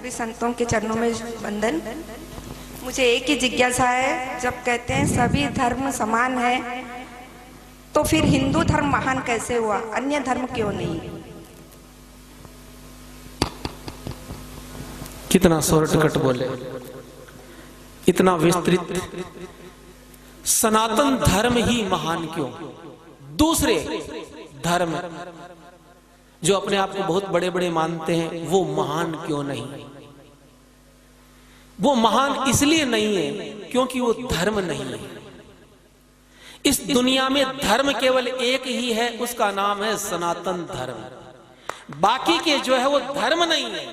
सभी संतों के चरणों में वंदन। मुझे एक ही जिज्ञासा है, जब कहते हैं सभी धर्म समान है तो फिर हिंदू धर्म महान कैसे हुआ, अन्य धर्म क्यों नहीं? कितना शॉर्टकट बोले, इतना विस्तृत। सनातन धर्म ही महान क्यों? दूसरे धर्म जो अपने आप को बहुत बड़े बड़े मानते हैं वो महान क्यों नहीं? वो महान इसलिए नहीं है क्योंकि वो धर्म नहीं है। इस दुनिया में धर्म केवल एक ही है, उसका नाम है सनातन धर्म। बाकी के जो है वो धर्म नहीं है,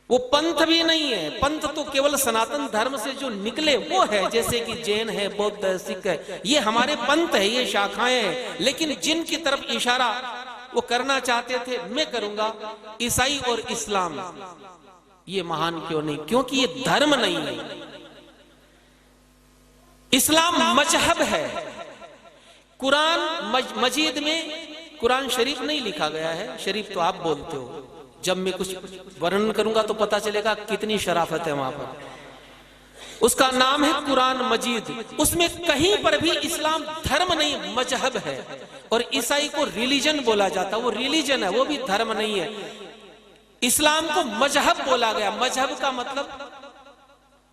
वो पंथ भी नहीं है। पंथ तो केवल सनातन धर्म से जो निकले वो है, जैसे कि जैन है, बौद्ध है, सिख है, ये हमारे पंथ है, ये शाखाएं हैं। लेकिन जिनकी तरफ इशारा वो करना चाहते थे, मैं करूंगा, ईसाई और इस्लाम, ये महान क्यों नहीं? क्योंकि ये धर्म नहीं है। इस्लाम मजहब है। कुरान मजीद में कुरान शरीफ नहीं लिखा गया है, शरीफ तो आप बोलते हो। जब मैं कुछ वर्णन करूंगा तो पता चलेगा कितनी शराफत है वहां पर। उसका नाम है कुरान मजीद। उसमें कहीं पर भी इस्लाम धर्म नहीं, मजहब है। और ईसाई को रिलीजन बोला जाता, वो रिलीजन है, वो भी धर्म नहीं है। इस्लाम को मजहब बोला गया। मजहब का मतलब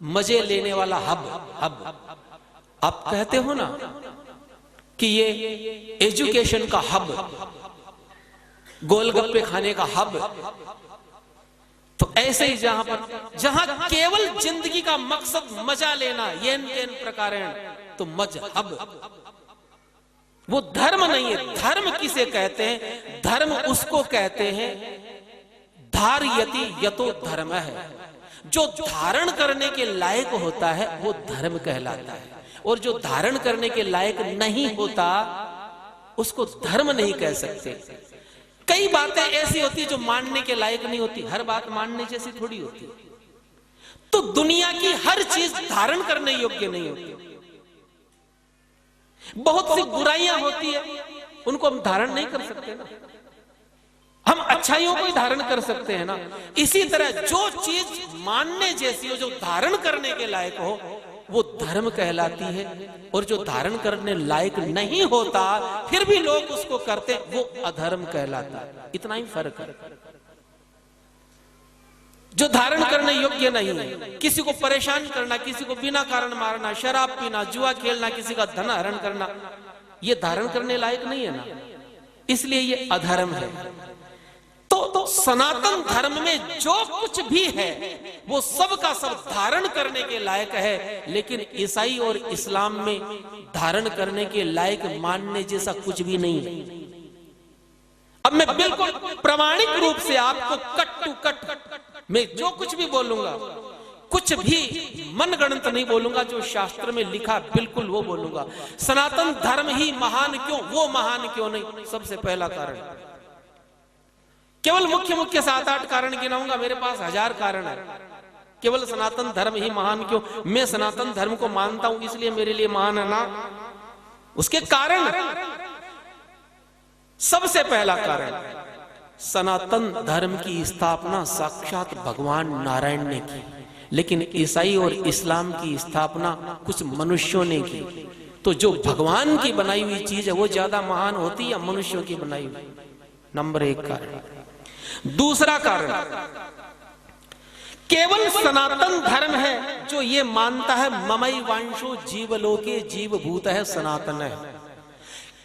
मजे लेने वाला हब। आप कहते हो ना कि ये एजुकेशन का हब, गोलगप्पे खाने का हब, तो ऐसे ही जहां केवल जिंदगी का मकसद मजा लेना, येन तेन प्रकारेण, तो मजहब, वो धर्म नहीं है। धर्म किसे कहते हैं? धर्म उसको कहते हैं धारयति यतो धर्म है। जो धारण करने के लायक होता है वो धर्म कहलाता है, और जो धारण करने के लायक नहीं होता उसको धर्म नहीं कह सकते। कई बातें ऐसी होती जो मानने के लायक नहीं होती, हर बात मानने जैसी थोड़ी होती। तो दुनिया की हर चीज धारण करने योग्य नहीं होती। बहुत सी बुराइयां होती है, उनको हम धारण नहीं कर सकते ना। हम अच्छाइयों को ही धारण कर सकते हैं ना। इसी तरह जो चीज मानने जैसी हो, जो धारण करने के लायक हो, वो धर्म कहलाती है। और जो धारण करने लायक नहीं होता फिर भी लोग उसको करते, वो अधर्म कहलाता है। इतना ही फर्क है। जो धारण करने योग्य नहीं है, किसी को परेशान करना, किसी को बिना कारण मारना, शराब पीना, जुआ खेलना, किसी का धन हरण करना, ये धारण करने लायक नहीं है ना, इसलिए ये अधर्म है। तो सनातन धर्म में जो कुछ भी है वो सब का सब धारण करने के लायक है। लेकिन ईसाई और इस्लाम में धारण करने के लायक मानने जैसा कुछ भी नहीं है। अब मैं बिल्कुल प्रामाणिक रूप से आपको कट टू कट मैं जो कुछ भी बोलूंगा, कुछ भी मनगढ़ंत नहीं बोलूंगा। जो शास्त्र में लिखा बिल्कुल वो बोलूंगा। सनातन धर्म ही महान क्यों, वो महान क्यों नहीं? सबसे पहला कारण, केवल मुख्य 7-8 कारण गिनाऊंगा, मेरे पास 1000 कारण है। केवल सनातन धर्म ही महान क्यों? मैं सनातन धर्म को मानता हूं इसलिए मेरे लिए महान है ना, उसके कारण। सबसे पहला कारण, सनातन धर्म की स्थापना साक्षात भगवान नारायण ने की, लेकिन ईसाई और इस्लाम की स्थापना कुछ मनुष्यों ने की। तो जो भगवान की बनाई हुई चीज है वो ज्यादा महान होती है या मनुष्यों की बनाई हुई? नंबर 1 कारण। दूसरा कारण, केवल सनातन धर्म है जो ये मानता है ममई वांशो जीवलोके जीवभूत है सनातन है।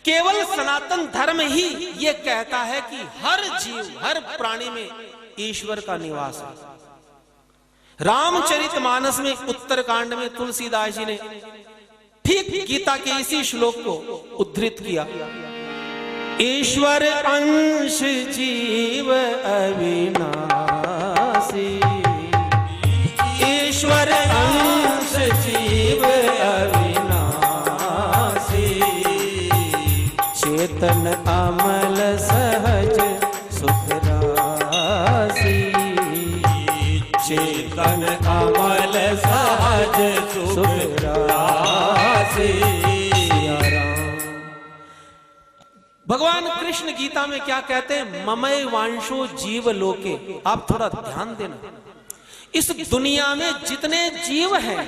केवल सनातन धर्म ही ये कहता है कि हर जीव, हर प्राणी में ईश्वर का निवास है। रामचरितमानस में उत्तरकांड में तुलसीदास जी ने ठीक गीता के इसी श्लोक को उद्धृत किया। ईश्वर अंश जीव अविनाशी, ईश्वर अंश जीव अविनाशी, चेतन अमल सहज सुख राशि, चेतन अमल सहज सुख राशि। भगवान कृष्ण गीता में क्या कहते हैं? ममय वांशो जीव लोके। आप थोड़ा ध्यान देना, इस दुनिया में जितने जीव हैं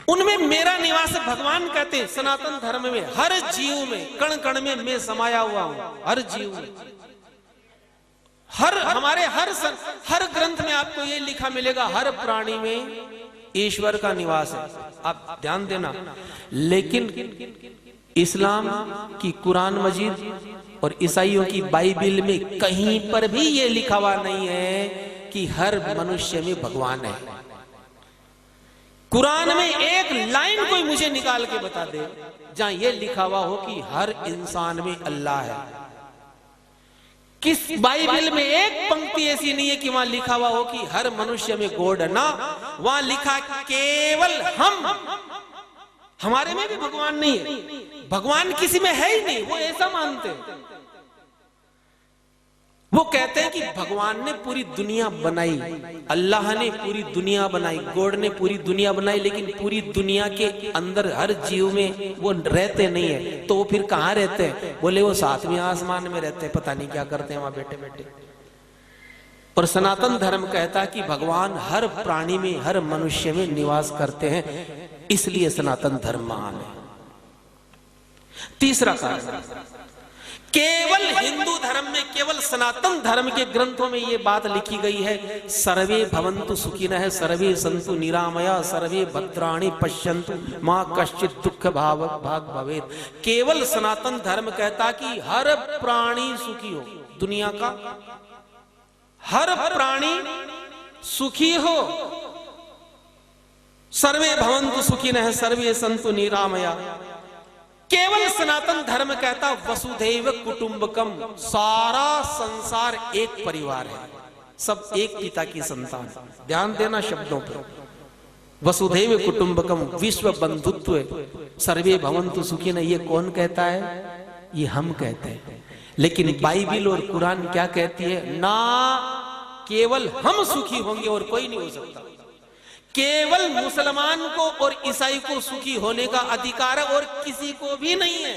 उनमें मेरा निवास है। भगवान कहते हैं सनातन धर्म में हर जीव में, कण कण में मैं समाया हुआ हूं। हर जीव में, हमारे हर ग्रंथ में आपको ये लिखा मिलेगा, हर प्राणी में ईश्वर का निवास है। आप ध्यान देना। लेकिन इस्लाम की कुरान मजीद और ईसाइयों की बाइबिल में कहीं पर भी ये लिखा हुआ नहीं है कि हर मनुष्य में भगवान है। कुरान में एक लाइन कोई मुझे निकाल के बता दे जहां ये लिखा हुआ हो कि हर इंसान में अल्लाह है। किस बाइबल में एक पंक्ति ऐसी नहीं है कि वहां लिखा हुआ हो कि हर मनुष्य में गॉड है। ना, वहां लिखा केवल हमारे में भी भगवान नहीं है। भगवान किसी में है ही नहीं, वो ऐसा मानते हैं। वो कहते हैं कि भगवान ने पूरी दुनिया बनाई, अल्लाह ने पूरी दुनिया बनाई, गॉड ने पूरी दुनिया बनाई, लेकिन पूरी दुनिया के अंदर हर जीव में वो रहते नहीं है। तो वो फिर कहाँ रहते हैं? बोले वो सातवें आसमान में रहते हैं, पता नहीं क्या करते हैं वहां बैठे बैठे। और सनातन धर्म कहता है कि भगवान हर प्राणी में, हर मनुष्य में निवास करते हैं, इसलिए सनातन धर्म महान है। तीसरा कारण, केवल हिंदू धर्म में, केवल सनातन धर्म के ग्रंथों में यह बात लिखी गई है, सर्वे भवन्तु सुखिनः, सर्वे सन्तु निरामया, सर्वे भद्राणि पश्यन्तु मां कश्चित् दुःख भाग भवेत्। केवल सनातन धर्म कहता कि हर प्राणी सुखी हो, दुनिया का हर प्राणी सुखी हो। सर्वे भवन्तु सुखिनः, सर्वे सन्तु निरामया। केवल सनातन धर्म कहता वसुधैव कुटुंबकम, सारा संसार एक परिवार है, सब एक पिता की संतान। ध्यान देना शब्दों पर। वसुधैव कुटुंबकम, विश्व बंधुत्व, सर्वे भवन्तु सुखिनः, ये कौन कहता है? ये हम कहते हैं। लेकिन बाइबिल और कुरान क्या कहती है? ना केवल हम सुखी होंगे और कोई नहीं हो सकता। केवल मुसलमान को और ईसाई को सुखी होने का अधिकार है और किसी को भी नहीं है।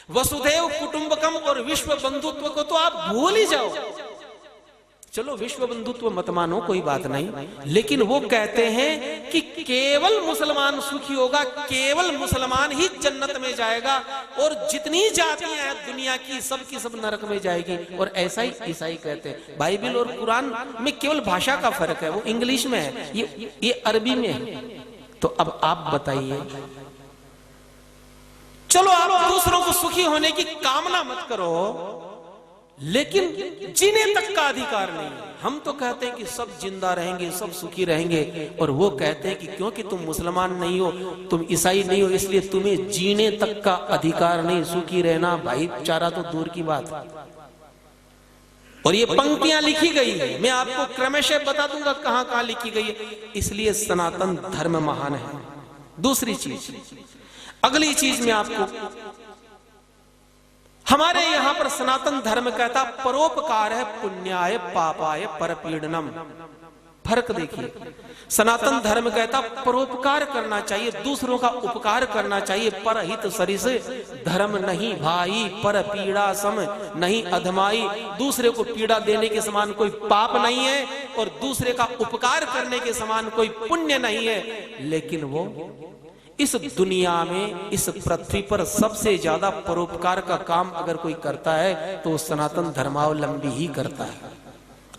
वसुधैव कुटुंबकम और विश्व बंधुत्व को तो आप भूल ही जाओ। चलो विश्व बंधुत्व मत मानो, कोई बात नहीं, लेकिन वो कहते हैं कि केवल मुसलमान सुखी होगा, केवल मुसलमान ही जन्नत में जाएगा और जितनी जातियां हैं दुनिया की सब नरक में जाएगी। और ऐसा ही ईसाई कहते हैं। बाइबिल और कुरान में केवल भाषा का फर्क है, वो इंग्लिश में है, ये अरबी में है। तो अब आप बताइए, चलो आप दूसरों को सुखी होने की कामना मत करो, लेकिन जीने तक का अधिकार नहीं है। हम तो कहते हैं कि सब जिंदा रहेंगे, सब सुखी रहेंगे, और वो कहते हैं कि क्योंकि तुम मुसलमान नहीं हो, तुम ईसाई नहीं हो, इसलिए तुम्हें जीने तक का अधिकार नहीं, सुखी रहना भाईचारा तो दूर की बात। और ये पंक्तियां लिखी गई है, मैं आपको क्रमशः बता दूंगा कहां कहां लिखी गई है। इसलिए सनातन धर्म महान है। दूसरी चीज, अगली चीज में आपको, हमारे यहां पर सनातन धर्म कहता परोपकार है पुण्याय पापाय परपीड़नम। फर्क देखिए, सनातन धर्म कहता परोपकार करना चाहिए, दूसरों का उपकार करना चाहिए। परहित सरिस धर्म नहीं भाई, पर पीड़ा सम नहीं अधमाई। दूसरे को पीड़ा देने के समान कोई पाप नहीं है और दूसरे का उपकार करने के समान कोई पुण्य नहीं है। लेकिन वो इस दुनिया में, इस पृथ्वी पर सबसे ज्यादा परोपकार का काम अगर कोई करता है तो वो सनातन धर्मावलंबी ही करता है।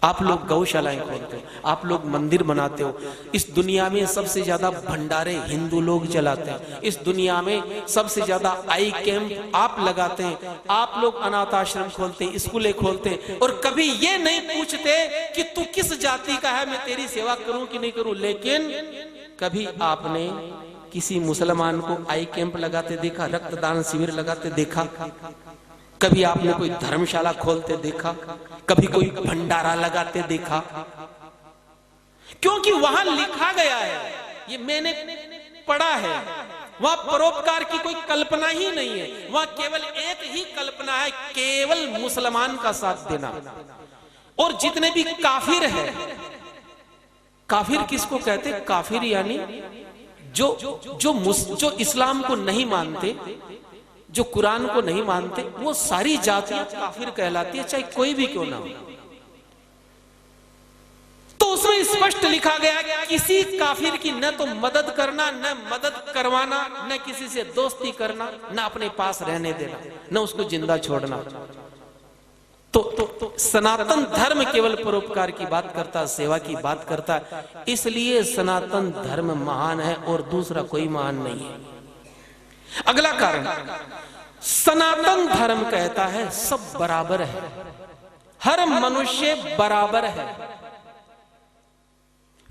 आप लोग गौशालाएं खोलते हो, आप लोग मंदिर बनाते हो, इस दुनिया में सबसे ज्यादा भंडारे हिंदू लोग चलाते हैं, इस दुनिया में सबसे ज्यादा आई कैंप आप लगाते हैं, आप लोग अनाथ आश्रम खोलते हैं, स्कूलें खोलते हैं, और कभी ये नहीं पूछते कि तू किस जाति का है, मैं तेरी सेवा करूं कि नहीं करूं। लेकिन कभी आपने किसी मुसलमान को आई कैंप लगाते देखा, रक्तदान शिविर लगाते देखा? कभी आपने कोई धर्मशाला खोलते देखा? कभी कोई भंडारा लगाते देखा? क्योंकि वहां लिखा गया है, ये मैंने पढ़ा है, वहां परोपकार की कोई कल्पना ही नहीं है। वहां केवल एक ही कल्पना है, केवल मुसलमान का साथ देना। और जितने भी काफिर है, काफिर किसको कहते? काफिर यानी जो इस्लाम को नहीं मानते, जो कुरान को नहीं मानते, वो सारी जातियां काफिर कहलाती है, चाहे कोई भी क्यों ना हो। तो उसमें स्पष्ट लिखा गया कि किसी काफिर की न तो मदद करना, न मदद करवाना, न किसी से दोस्ती करना, न अपने पास रहने देना, न उसको जिंदा छोड़ना। तो सनातन धर्म केवल परोपकार की बात करता, सेवा की बात करता, इसलिए सनातन धर्म महान है और दूसरा कोई महान नहीं है। अगला कारण, सनातन धर्म कहता है सब बराबर है, हर मनुष्य बराबर है।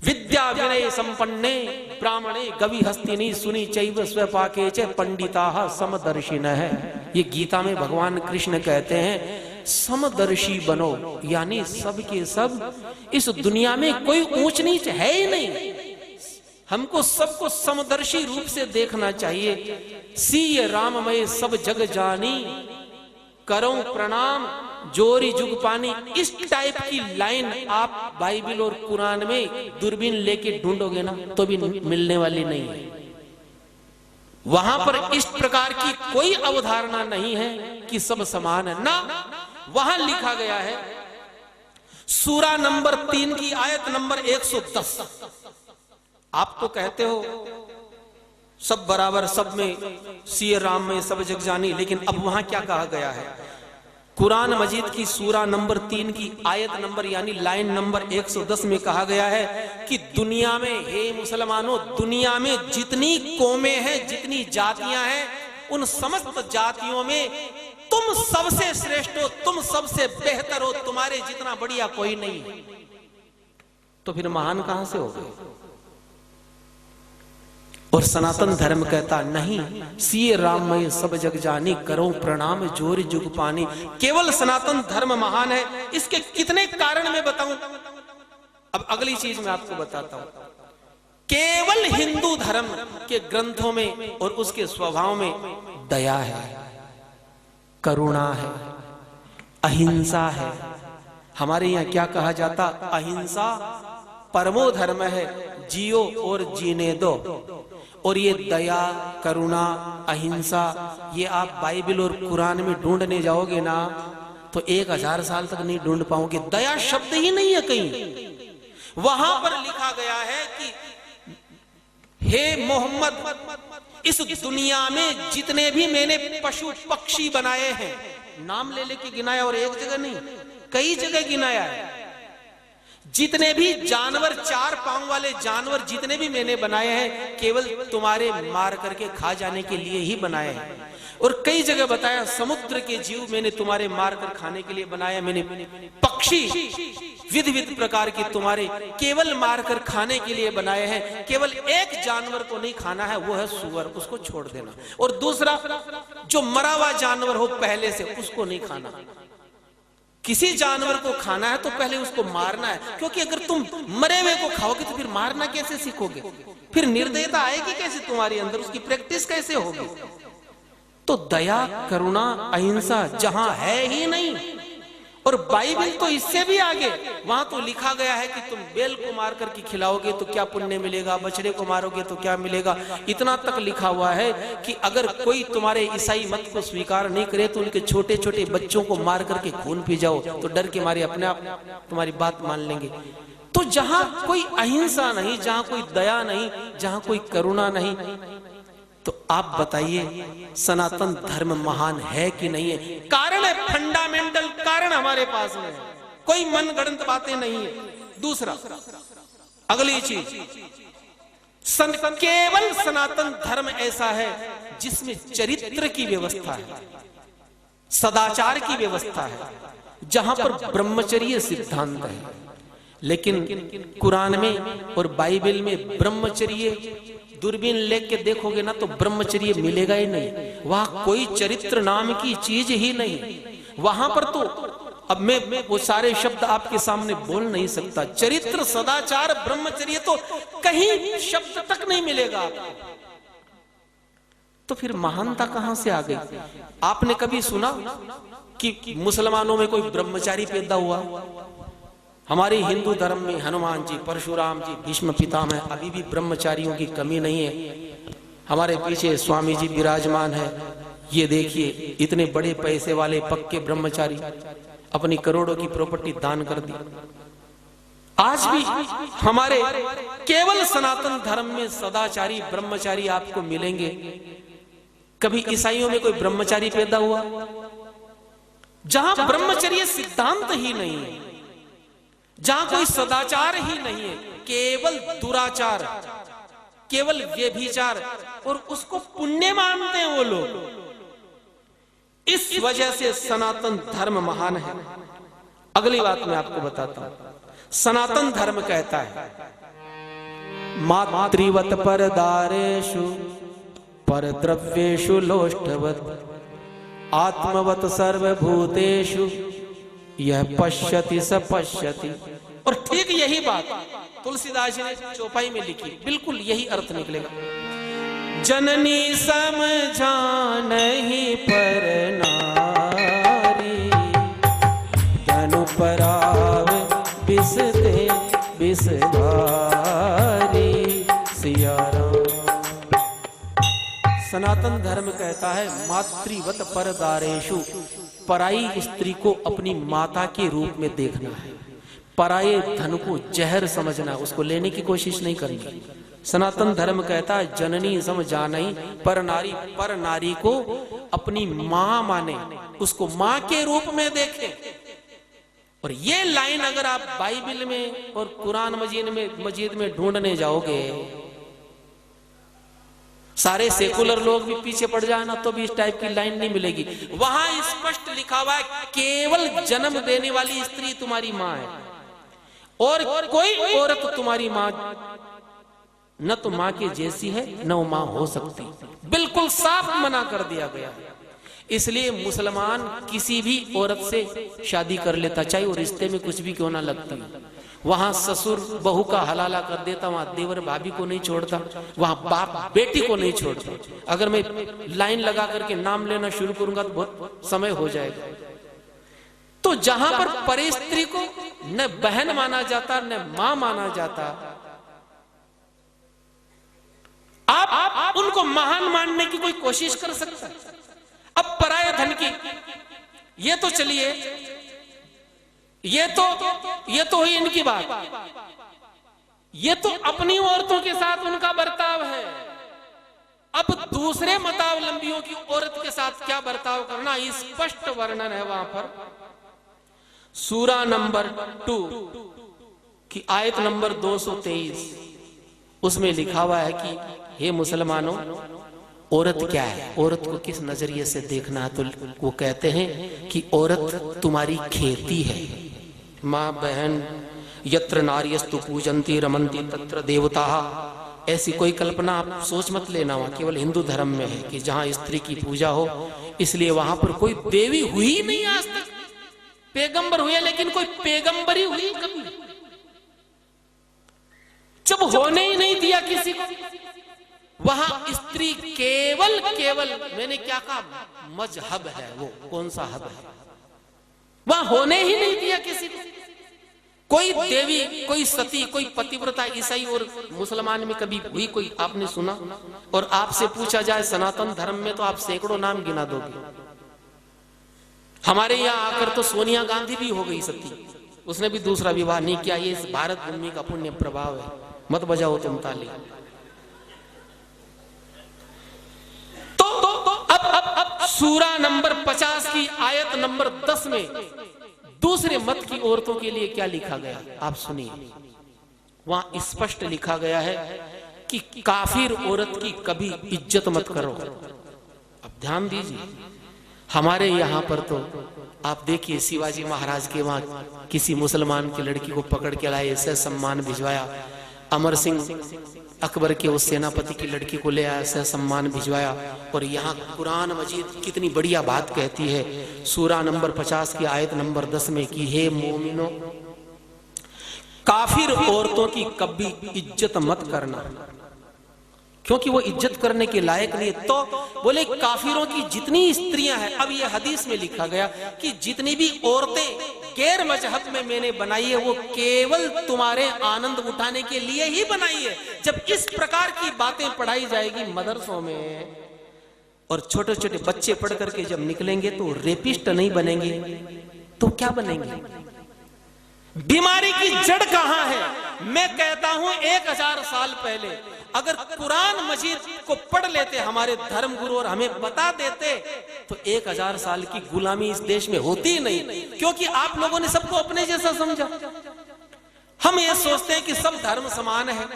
विद्या विनय संपन्ने ब्राह्मणे गवि हस्तिनी सुनी चैव स्वपाके च पंडिताः समदर्शिनः है। ये गीता में भगवान कृष्ण कहते हैं समदर्शी बनो, यानी सब के सब इस दुनिया में कोई ऊंच नीच है ही नहीं। हमको सबको समदर्शी रूप से देखना चाहिए। सीय राममय सब जग जानी, करो प्रणाम जोरी जुग पानी। इस टाइप की लाइन आप बाइबल और कुरान में दूरबीन लेके ढूंढोगे ना तो भी मिलने वाली नहीं है। वहां पर इस प्रकार की कोई अवधारणा नहीं है कि सब समान है ना। वहां लिखा गया है सूरा नंबर 3 की आयत नंबर 110। आप तो कहते हो सब बराबर, सब में सिय राम में सब जग जानी, लेकिन अब वहां क्या कहा गया है? कुरान मजीद की सूरा नंबर 3 की आयत नंबर यानी लाइन नंबर 110 में कहा गया है कि दुनिया में, हे मुसलमानों, दुनिया में जितनी कौमें हैं, जितनी जातियां हैं, उन समस्त जातियों में तुम सबसे श्रेष्ठ हो, तुम सबसे बेहतर हो, तुम्हारे जितना बढ़िया कोई नहीं है। तो फिर महान कहां से हो गए? और सनातन धर्म कहता नहीं, सिय राममय सब जग जानी, करो प्रणाम जोर जुग पानी। केवल सनातन धर्म महान है। इसके कितने कारण मैं बताऊं? अब अगली चीज मैं आपको बताता हूं। केवल हिंदू धर्म के ग्रंथों में और उसके स्वभाव में दया है, करुणा है, अहिंसा है। हमारे यहां क्या कहा जाता? अहिंसा परमो धर्म है, जियो और जीने दो। और ये दया, करुणा, अहिंसा, ये आप बाइबल और कुरान में ढूंढने जाओगे ना तो 1000 साल तक नहीं ढूंढ पाओगे। दया शब्द ही नहीं है कहीं। वहां पर लिखा गया है कि हे मोहम्मद, इस दुनिया में जितने भी मैंने पशु पक्षी बनाए हैं, नाम ले लेके गिनाया, और एक जगह नहीं, कई जगह गिनाया है। जितने भी जानवर, 4 पांव वाले जानवर जितने भी मैंने बनाए हैं, केवल तुम्हारे मार करके खा जाने के लिए ही बनाए हैं। और कई जगह बताया समुद्र के जीव मैंने तुम्हारे मार कर खाने के लिए बनाया। मैंने पक्षी विध विध प्रकार के तुम्हारे केवल मार कर खाने के लिए बनाए हैं। केवल एक जानवर को नहीं खाना है, वो है सुअर, उसको छोड़ देना। और दूसरा, जो मरा हुआ जानवर हो पहले से, उसको नहीं खाना। किसी जानवर को खाना है तो पहले उसको मारना है, क्योंकि अगर तुम मरे हुए को खाओगे तो फिर मारना कैसे सीखोगे? फिर निर्दयता आएगी कैसे तुम्हारे अंदर? उसकी प्रैक्टिस कैसे होगी? तो दया, करुणा, अहिंसा जहां है ही नहीं। और बाइबल तो इससे भी आगे, वहां तो लिखा गया है कि तुम बेल को मार करके खिलाओगे तो क्या पुण्य मिलेगा, बछड़े को मारोगे तो क्या मिलेगा। इतना तक लिखा हुआ है कि अगर कोई तुम्हारे ईसाई मत को स्वीकार नहीं करे तो उनके छोटे छोटे बच्चों को मार करके खून पी जाओ, तो डर के मारे अपने आप तुम्हारी बात मान लेंगे। तो जहां कोई अहिंसा नहीं, जहां कोई दया नहीं, जहां कोई करुणा नहीं, तो आप बताइए सनातन धर्म महान है कि नहीं है? कारण है, फंडामेंटल कारण हमारे पास में है, कोई मनगढ़ंत बातें नहीं है। दूसरा, अगली चीज, केवल सनातन धर्म ऐसा है जिसमें चरित्र की व्यवस्था है, सदाचार की व्यवस्था है, जहां पर ब्रह्मचर्य सिद्धांत है। लेकिन कुरान में और बाइबल में ब्रह्मचर्य दूरबीन लेके देखोगे ना तो ब्रह्मचर्य मिलेगा ही नहीं। वहां कोई चरित्र नाम की चीज ही नहीं। वहां पर तो अब मैं वो सारे शब्द आपके सामने बोल नहीं सकता। चरित्र, सदाचार, ब्रह्मचर्य तो कहीं शब्द तक नहीं मिलेगा आपको। तो फिर महानता कहां से आ गई? आपने कभी सुना कि मुसलमानों में कोई ब्रह्मचारी पैदा हुआ? हमारे हिंदू धर्म में हनुमान जी, परशुराम जी, भीष्म पितामह, अभी भी ब्रह्मचारियों की कमी नहीं है। हमारे पीछे स्वामी जी विराजमान है, ये देखिए इतने बड़े पैसे वाले पक्के ब्रह्मचारी अपनी करोड़ों की प्रॉपर्टी दान कर दी। आज भी हमारे केवल सनातन धर्म में सदाचारी ब्रह्मचारी आपको मिलेंगे। कभी ईसाइयों में कोई ब्रह्मचारी पैदा हुआ? जहां ब्रह्मचर्य सिद्धांत ही नहीं है, जहां कोई सदाचार ही नहीं है, केवल दुराचार, केवल व्यभिचार, और उसको पुण्य मानते हैं वो लोग। इस वजह से सनातन धर्म महान है। अगली बात मैं आपको बताता हूं। सनातन धर्म कहता है मातृवत परदारेषु परद्रव्येषु लोष्टवत आत्मवत सर्वभूतेषु यह पश्यति स पश्यति। और ठीक यही बात तुलसीदास जी ने चौपाई में लिखी, बिल्कुल यही अर्थ निकलेगा। जननी समझानहि पर नारी धनु पराव बिसते बिसधारी सिया राम। सनातन धर्म कहता है मातृवत परदारेषु, पराई स्त्री को अपनी माता के रूप में देखना है, पराये धन को जहर समझना, उसको लेने की कोशिश नहीं करनी। सनातन धर्म कहता है जननी समझानहि पर नारी, पर नारी को अपनी मां माने, उसको मां के रूप में देखे। और ये लाइन अगर आप बाइबल में और कुरान मजीद में ढूंढने जाओगे, सारे सेकुलर लोग भी पीछे पड़ जाए ना तो भी इस टाइप की लाइन नहीं मिलेगी। वहां स्पष्ट लिखा हुआ है केवल जन्म देने वाली स्त्री तुम्हारी मां है, और कोई औरत तुम्हारी मां न तो मां के जैसी है न वो मां हो सकती। बिल्कुल साफ मना कर दिया गया है। इसलिए मुसलमान किसी भी औरत से शादी कर लेता, चाहे वो रिश्ते में कुछ भी क्यों ना लगती। वहां ससुर बहू का हलाला कर देता, वहां देवर भाभी को नहीं छोड़ता, वहां बाप बेटी को नहीं छोड़ता। अगर मैं लाइन लगा करके नाम लेना शुरू करूंगा तो बहुत समय हो जाएगा। तो जहां पर परे स्त्री को न बहन माना जाता न मां माना जाता, आप उनको महान मानने की कोई कोशिश कर सकता है। अब पराये धन की ये तो चलिए, ये तो हुई इनकी बात। ये तो अपनी औरतों के साथ उनका बर्ताव है। अब दूसरे मतावलंबियों की औरत के साथ क्या बर्ताव करना, स्पष्ट वर्णन है वहां पर। सूरा नंबर 2 की आयत नंबर 223, उसमें लिखा हुआ है कि हे मुसलमानों, औरत क्या है, औरत को किस नजरिए से देखना है। तो वो कहते हैं कि औरत तुम्हारी खेती है। माँ बहन यत्र नार्यस्तु पूजन्ति रमन्ति तत्र देवता, ऐसी कोई कल्पना आप सोच मत लेना। वहां केवल हिंदू धर्म में है कि जहां स्त्री की पूजा हो, इसलिए वहां पर कोई देवी हुई नहीं आज तक। पैगंबर हुए लेकिन कोई पैगंबरी हुई कभी, जब होने ही नहीं दिया किसी को। वहां स्त्री केवल मैंने क्या कहा, मजहब है। वो कौन सा हब है, वहां होने ही नहीं दिया किसी को। कोई देवी, कोई सती, कोई पतिव्रता ईसाई और मुसलमान में कभी हुई कोई आपने सुना? और आपसे पूछा जाए सनातन धर्म में तो आप सैकड़ों नाम गिना दोगे। हमारे यहाँ आकर तो सोनिया गांधी भी हो गई सती, उसने भी दूसरा विवाह नहीं किया। ये इस भारत भूमि का पुण्य प्रभाव है। मत बजाओ तुम ताली। तो अब सूरा नंबर 50 की आयत नंबर 10 में दूसरे मत की औरतों के लिए क्या लिखा गया आप सुनिए। वहां स्पष्ट लिखा गया है कि काफिर औरत की कभी इज्जत मत करो। अब ध्यान दीजिए, हमारे यहाँ पर तो आप देखिए शिवाजी महाराज के वहां किसी मुसलमान की लड़की को पकड़ के लाए, ऐसे सम्मान भिजवाया। अमर सिंह अकबर के उस सेनापति की लड़की को ले आया, ऐसे सम्मान भिजवाया। और यहाँ कुरान मजीद कितनी बढ़िया बात कहती है सूरा नंबर 50 की आयत नंबर 10 में कि हे मोमिनो, काफिर औरतों की कभी इज्जत मत करना, क्योंकि वो इज्जत करने के लायक नहीं। तो बोले काफिरों की जितनी स्त्रियां हैं, अब ये हदीस में लिखा गया कि जितनी भी औरतें गैर मजहब में मैंने बनाई है वो केवल तुम्हारे आनंद उठाने के लिए ही बनाई है। जब इस प्रकार की बातें पढ़ाई जाएगी मदरसों में और छोटे छोटे बच्चे पढ़ करके जब निकलेंगे तो रेपिस्ट नहीं बनेंगे तो क्या बनेंगे? बीमारी की जड़ कहां है? मैं कहता हूं 1000 साल पहले अगर कुरान मजीद को पढ़ लेते हमारे धर्म गुरु और हमें बता देते तो 1000 साल की गुलामी इस देश में होती ही नहीं, क्योंकि आप लोगों ने सबको अपने जैसा समझा। हम ये सोचते हैं कि सब धर्म समान है,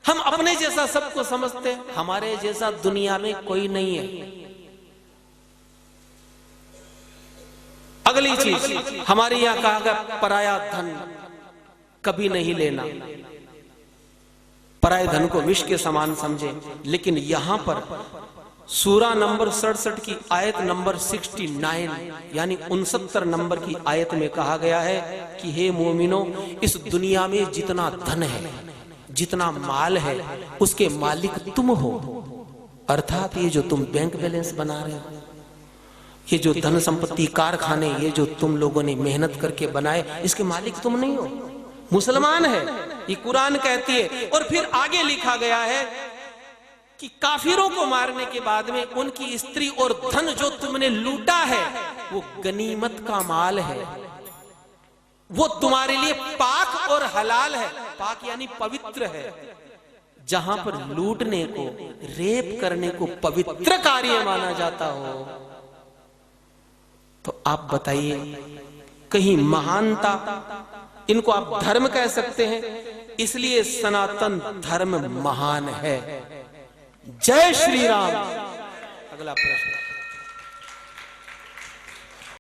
हम अपने जैसा सबको समझते हैं, हमारे जैसा दुनिया में कोई नहीं है। अगली चीज हमारे यहां कहा गया पराया धन कभी नहीं लेना, पराये धन को विष के समान समझे। लेकिन यहां पर सूरा नंबर 67 की आयत नंबर 69 यानी 69 नंबर की आयत में कहा गया है कि हे मोमिनो, इस दुनिया में जितना धन है, जितना माल है, उसके मालिक तुम हो। अर्थात ये जो तुम बैंक बैलेंस बना रहे हो, ये जो धन संपत्ति कारखाने, ये जो तुम लोगों ने मेहनत करके बनाए, इसके मालिक तुम नहीं हो, मुसलमान है, ये कुरान कहती है। और फिर आगे लिखा गया है कि काफिरों को मारने के बाद में उनकी स्त्री और धन जो तुमने लूटा है वो गनीमत का माल है, वो तुम्हारे लिए पाक और हलाल है। पाक यानी पवित्र है। जहां पर लूटने को, रेप करने को पवित्र कार्य माना जाता हो, तो आप बताइए कहीं महानता, इनको आप धर्म कह सकते हैं। इसलिए सनातन धर्म महान है। जय श्री राम। अगला प्रश्न।